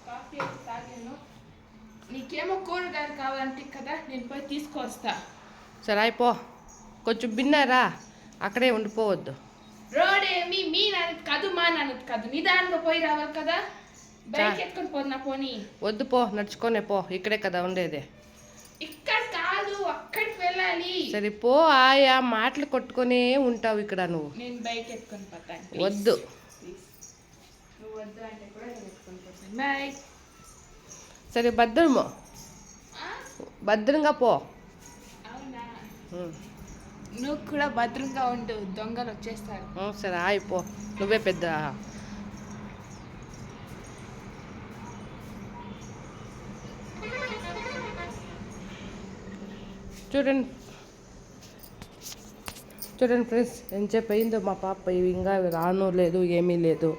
Coffee అయితే తాగాను. నీకేమో కూరగాయలు కావాలంటే కదా నేను పోయి తీసుకొస్తా. సరే అయిపో, కొంచెం బిన్నారా, అక్కడే ఉండిపోవద్దు. రోడ్ ఏమి మీ నాన్నది కాదు, మా నాన్నది కాదు, నిదానంగా పోయి రావాలి కదా. బైక్ ఎత్తుకొని పోతున్నా పోనీ. వద్దు పో, నడుచుకోనే పో, ఇక్కడే కదా ఉండేది. ఇక్కడ కాదు, అక్కడికి వెళ్ళాలి. సరే పో, ఆయా మాటలు కొట్టుకునే ఉంటావు ఇక్కడ నువ్వు. నేను బైక్ ఎత్తుకొని పోతాను. వద్దు, నువ్వు వద్దు అంటే కూడా నేను ఎత్తుకొని పోతాను. బాయ్. సరే భద్రంగా పో. అవునా, నువ్వు కూడా భద్రంగా ఉండు, దొంగలు వచ్చేస్తారు. సరే అయిపో, నువ్వే పెద్ద. చూడండి ఫ్రెండ్స్, ఎంతసేపు అయిందో మా పాప ఇంకా రాను లేదు, ఏమీ లేదు.